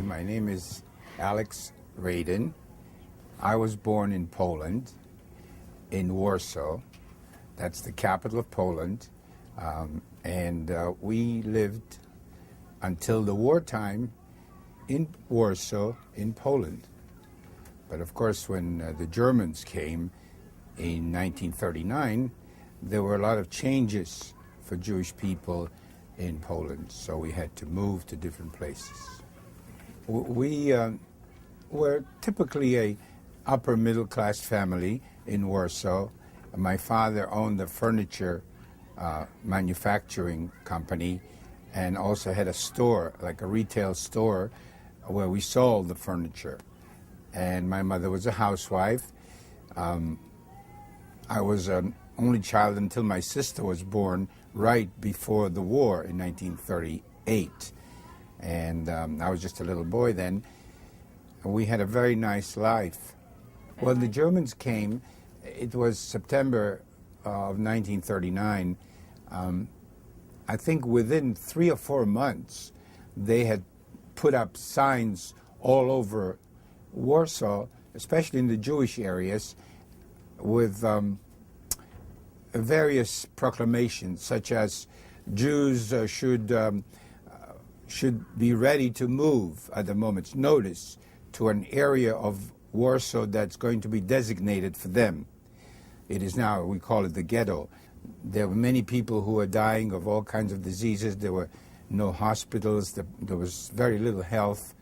My name is Alex Raden. I was born in Poland, in Warsaw. That's the capital of Poland. And we lived until the wartime in Warsaw, in Poland. But of course, when the Germans came in 1939, there were a lot of changes for Jewish people in Poland, so we had to move to different places. We were typically a upper middle class family in Warsaw. My father owned a furniture manufacturing company and also had a store, like a retail store, where we sold the furniture. And my mother was a housewife. I was an only child until my sister was born right before the war in 1938. And I was just a little boy then. We had a very nice life. When the Germans came, it was September of 1939. I think within 3 or 4 months, they had put up signs all over Warsaw, especially in the Jewish areas, with various proclamations, such as Jews should be ready to move at a moment's notice to an area of Warsaw that's going to be designated for them. It is now, we call it the ghetto. There were many people who were dying of all kinds of diseases. There were no hospitals. There was very little health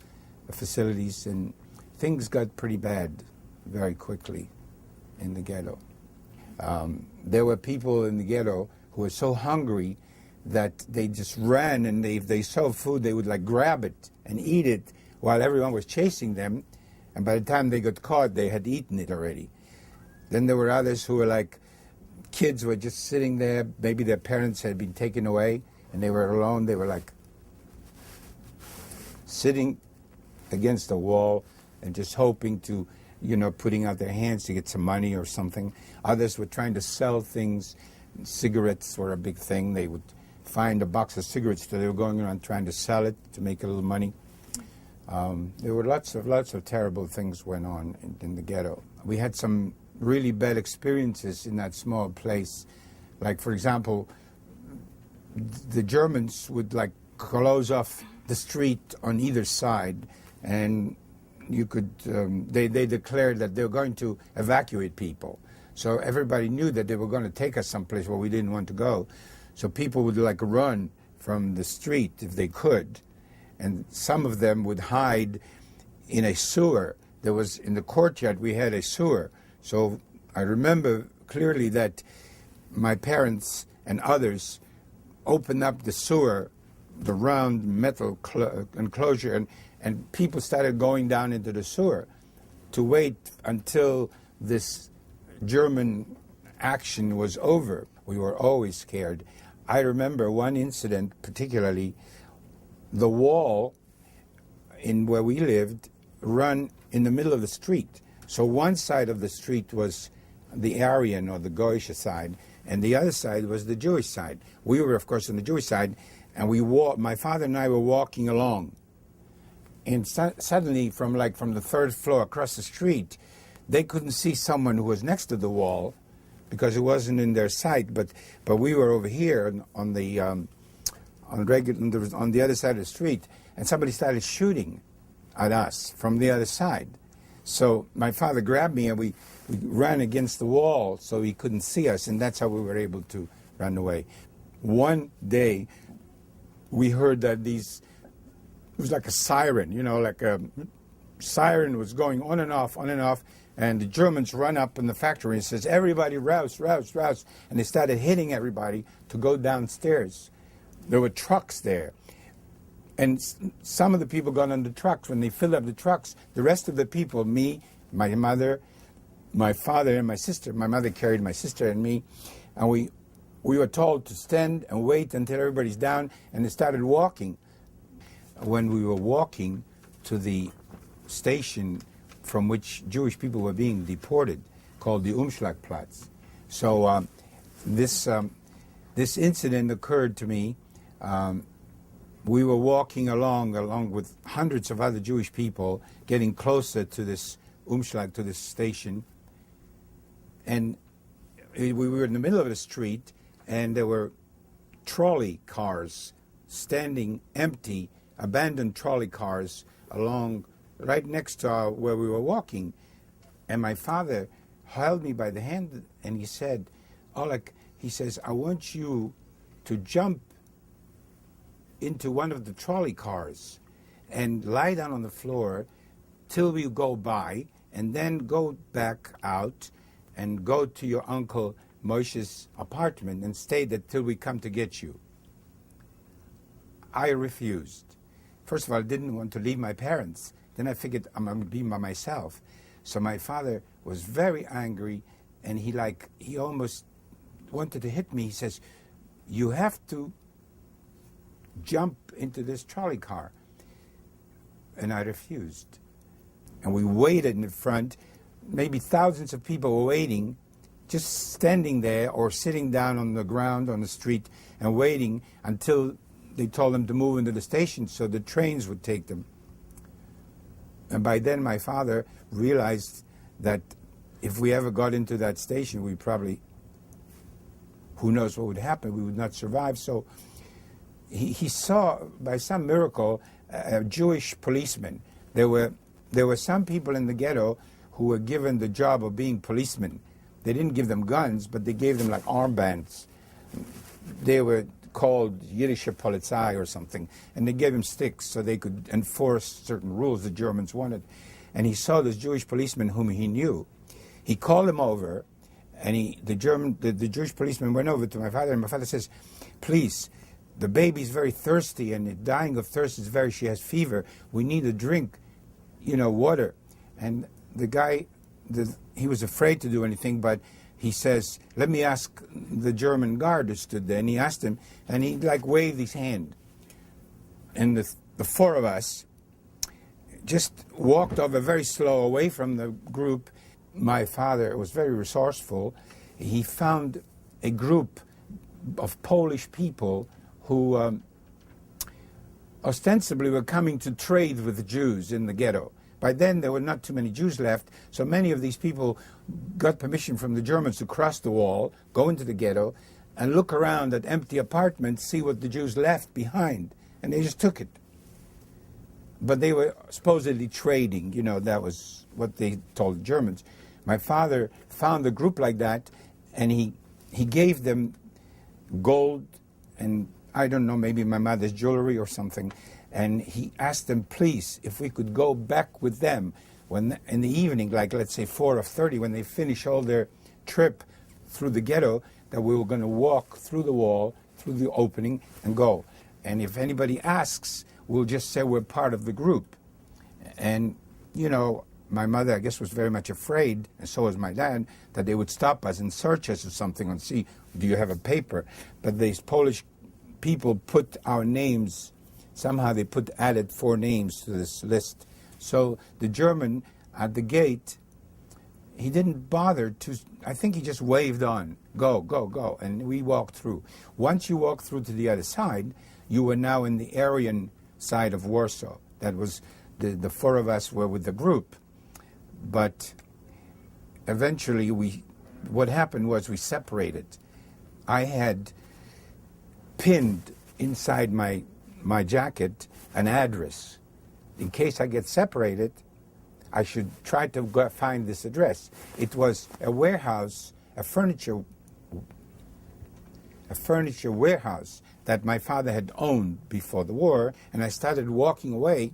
facilities, and things got pretty bad very quickly in the ghetto. There were people in the ghetto who were so hungry that they just ran, and if they saw food, they would like grab it and eat it while everyone was chasing them. And by the time they got caught, they had eaten it already. Then there were others who were like, kids were just sitting there. Maybe their parents had been taken away and they were alone. They were like sitting against a wall and just hoping to, putting out their hands to get some money or something. Others were trying to sell things. Cigarettes were a big thing. They would find a box of cigarettes, so they were going around trying to sell it to make a little money. There were lots of terrible things went on in the ghetto. We had some really bad experiences in that small place. Like, for example, the Germans would like close off the street on either side, and you could, they declared that they were going to evacuate people. So everybody knew that they were going to take us someplace where we didn't want to go. So people would like run from the street if they could. And some of them would hide in a sewer. There was, in the courtyard, we had a sewer. So I remember clearly that my parents and others opened up the sewer, the round metal enclosure, and people started going down into the sewer to wait until this German action was over. We were always scared. I remember one incident particularly. The wall in where we lived ran in the middle of the street. So one side of the street was the Aryan or the Goyish side, and the other side was the Jewish side. We were, of course, on the Jewish side, and my father and I were walking along. And suddenly, from the third floor across the street, they couldn't see someone who was next to the wall because it wasn't in their sight. But we were over here on the other side of the street, and somebody started shooting at us from the other side. So my father grabbed me, and we ran against the wall so he couldn't see us, and that's how we were able to run away. One day, we heard that it was like a siren, like a siren was going on and off, and the Germans run up in the factory and says, "Everybody rouse, rouse, rouse," and they started hitting everybody to go downstairs. There were trucks there. And some of the people got on the trucks. When they filled up the trucks, the rest of the people, me, my mother, my father, and my sister, my mother carried my sister and me, and we were told to stand and wait until everybody's down, and they started walking. When we were walking to the station from which Jewish people were being deported, called the Umschlagplatz. So this incident occurred to me we were walking along with hundreds of other Jewish people, getting closer to this Umschlag, to this station. And we were in the middle of the street, and there were trolley cars standing empty, abandoned trolley cars along right next to where we were walking. And my father held me by the hand, and he said, Oleg, he says, I want you to jump into one of the trolley cars and lie down on the floor till we go by, and then go back out and go to your uncle Moshe's apartment and stay there till we come to get you. I refused. First of all, I didn't want to leave my parents. Then I figured I'm going to be by myself. So my father was very angry, and he almost wanted to hit me. He says, you have to jump into this trolley car. And I refused. And we waited in the front. Maybe thousands of people were waiting, just standing there or sitting down on the ground on the street and waiting until they told them to move into the station so the trains would take them. And by then my father realized that if we ever got into that station, we probably, who knows what would happen, we would not survive. So he saw, by some miracle, a Jewish policeman. There were some people in the ghetto who were given the job of being policemen. They didn't give them guns, but they gave them like armbands. They were called Yiddish Polizei or something, and they gave them sticks so they could enforce certain rules the Germans wanted. And he saw this Jewish policeman whom he knew. He called him over, and the Jewish policeman went over to my father, and my father says, please, the baby's very thirsty and dying of thirst. She has fever. We need a drink, water. And the guy, he was afraid to do anything, but he says, let me ask the German guard who stood there. And he asked him, and he waved his hand. And the four of us just walked over very slow away from the group. My father was very resourceful. He found a group of Polish people who ostensibly were coming to trade with the Jews in the ghetto. By then, there were not too many Jews left, so many of these people got permission from the Germans to cross the wall, go into the ghetto, and look around at empty apartments, see what the Jews left behind, and they just took it. But they were supposedly trading, that was what they told the Germans. My father found a group like that, and he gave them gold and, I don't know, maybe my mother's jewelry or something. And he asked them, please, if we could go back with them when in the evening, like let's say 4:30, when they finish all their trip through the ghetto, that we were going to walk through the wall, through the opening, and go. And if anybody asks, we'll just say we're part of the group. And, my mother, I guess, was very much afraid, and so was my dad, that they would stop us and search us or something and see, do you have a paper? But these Polish people put our names, somehow they added 4 names to this list. So the German at the gate, he didn't bother to, I think he just waved on, go, go, go, and we walked through. Once you walk through to the other side, you were now in the Aryan side of Warsaw. That was, the 4 of us were with the group. But eventually what happened was we separated. I had pinned inside my jacket an address. In case I get separated, I should try to go find this address. It was a warehouse, a furniture warehouse that my father had owned before the war, and I started walking away,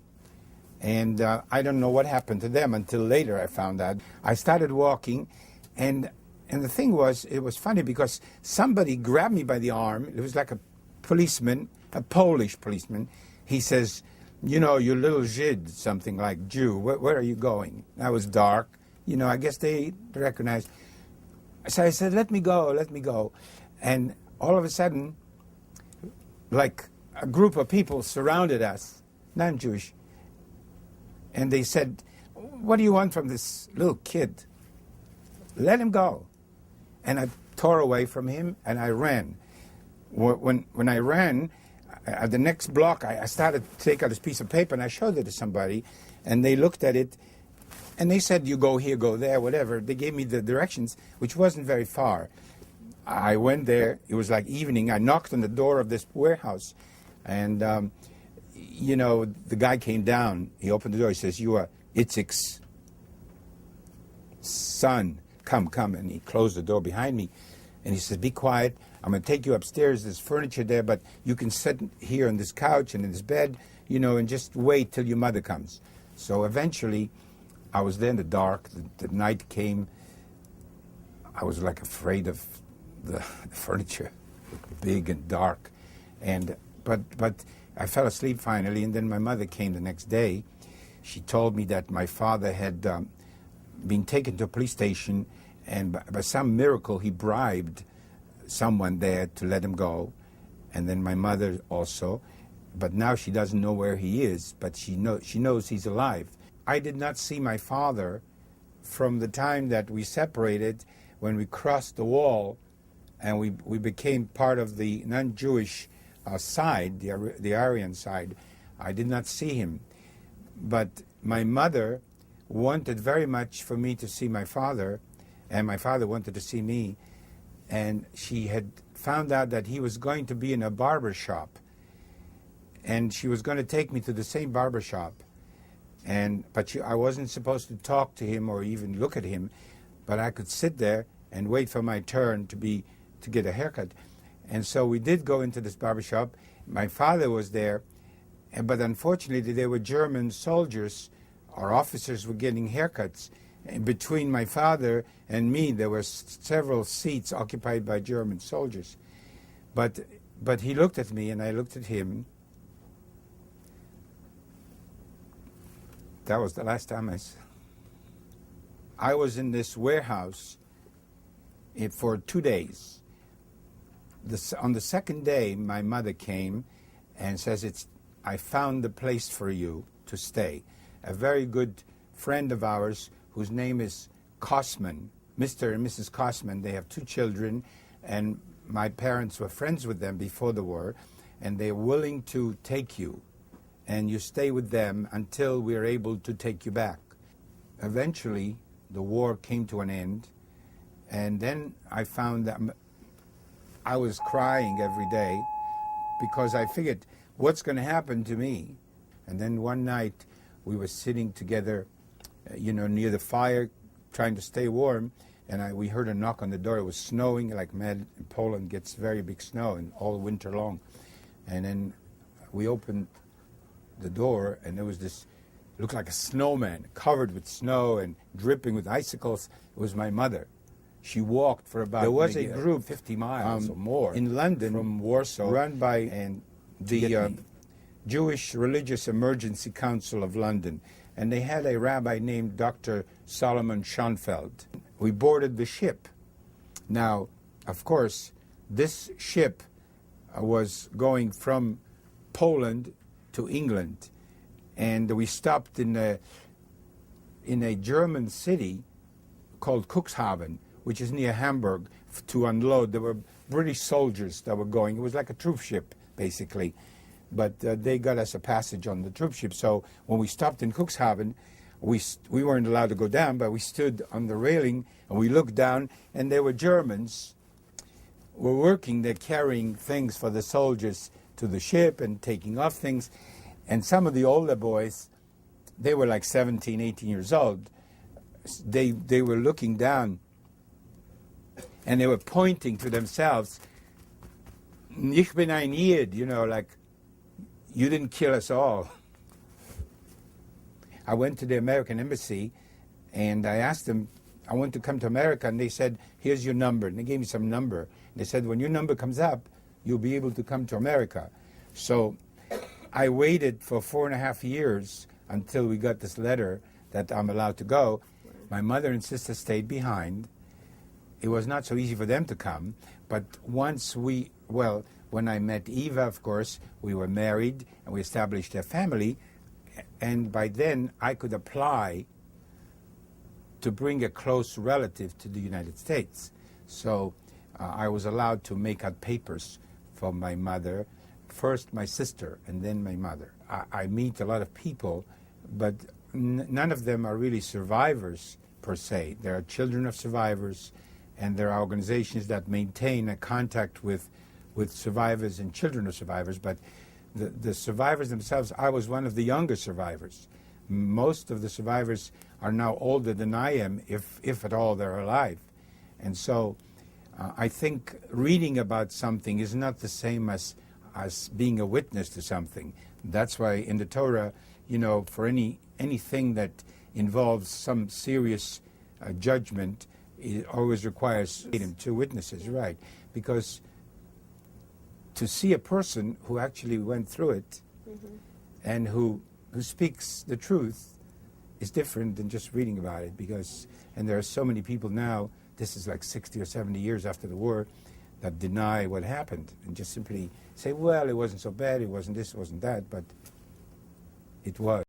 and I don't know what happened to them until later I found out. I started walking, and the thing was, it was funny because somebody grabbed me by the arm. It was like a policeman, a Polish policeman. He says, you little Žid, something like Jew, where are you going? I was dark. I guess they recognized. So I said, let me go, let me go. And all of a sudden, like a group of people surrounded us, non-Jewish, and they said, what do you want from this little kid? Let him go. And I tore away from him, and I ran. When I ran, At the next block, I started to take out this piece of paper, and I showed it to somebody, and they looked at it, and they said, you go here, go there, whatever. They gave me the directions, which wasn't very far. I went there. It was like evening. I knocked on the door of this warehouse, and, the guy came down. He opened the door. He says, you are Itzik's son. Come. And he closed the door behind me, and he says, be quiet. I'm going to take you upstairs. There's furniture there, but you can sit here on this couch and in this bed, and just wait till your mother comes. So eventually, I was there in the dark. The night came. I was like afraid of the furniture, big and dark, but I fell asleep finally. And then my mother came the next day. She told me that my father had been taken to a police station, and by some miracle he bribed someone there to let him go, and then my mother also. But now she doesn't know where he is, but she knows he's alive. I did not see my father from the time that we separated, when we crossed the wall and we became part of the non-Jewish side, the Aryan side. I did not see him. But my mother wanted very much for me to see my father, and my father wanted to see me. And she had found out that he was going to be in a barber shop, and she was going to take me to the same barber shop. But I wasn't supposed to talk to him or even look at him, but I could sit there and wait for my turn to get a haircut. And so we did go into this barber shop. My father was there, but unfortunately there were German soldiers. Our officers were getting haircuts. And between my father and me, there were several seats occupied by German soldiers. But he looked at me, and I looked at him. That was the last time I was in this warehouse for 2 days. On the second day, my mother came and says, I found a place for you to stay. A very good friend of ours, whose name is Kosman, Mr. and Mrs. Kosman. They have 2 children, and my parents were friends with them before the war, and they're willing to take you, and you stay with them until we're able to take you back. Eventually, the war came to an end, and then I found that I was crying every day because I figured, what's going to happen to me? And then one night, we were sitting together, near the fire, trying to stay warm, and we heard a knock on the door. It was snowing like mad. In Poland gets very big snow and all winter long. And then we opened the door, and there was this, looked like a snowman, covered with snow and dripping with icicles. It was my mother. She walked for about, there was a group 50 miles or more in London from Warsaw, run by the Jewish Religious Emergency Council of London. And they had a rabbi named Dr. Solomon Schoenfeld. We boarded the ship. Now, of course, this ship was going from Poland to England, and we stopped in a German city called Cuxhaven, which is near Hamburg, to unload. There were British soldiers that were going. It was like a troop ship, basically. But they got us a passage on the troop ship. So when we stopped in Cuxhaven, we weren't allowed to go down, but we stood on the railing, and we looked down, and there were Germans were working. They're carrying things for the soldiers to the ship and taking off things. And some of the older boys, they were like 17, 18 years old. They were looking down, and they were pointing to themselves. Ich bin ein Yid, like, you didn't kill us all. I went to the American embassy, and I asked them, I want to come to America, and they said, here's your number. And they gave me some number. And they said, when your number comes up, you'll be able to come to America. So I waited for 4.5 years until we got this letter that I'm allowed to go. My mother and sister stayed behind. It was not so easy for them to come, but once when I met Eva, of course, we were married and we established a family, and by then I could apply to bring a close relative to the United States. So I was allowed to make out papers for my mother first my sister and then my mother. I meet a lot of people, but none of them are really survivors per se. There are children of survivors, and there are organizations that maintain a contact with survivors and children of survivors, but the survivors themselves, I was one of the younger survivors. Most of the survivors are now older than I am, if at all they're alive. And so I think reading about something is not the same as being a witness to something. That's why in the Torah, for anything that involves some serious judgment, it always requires 2 witnesses, right? Because to see a person who actually went through it and who speaks the truth is different than just reading about it. And there are so many people now, this is like 60 or 70 years after the war, that deny what happened and just simply say, well, it wasn't so bad, it wasn't this, it wasn't that, but it was.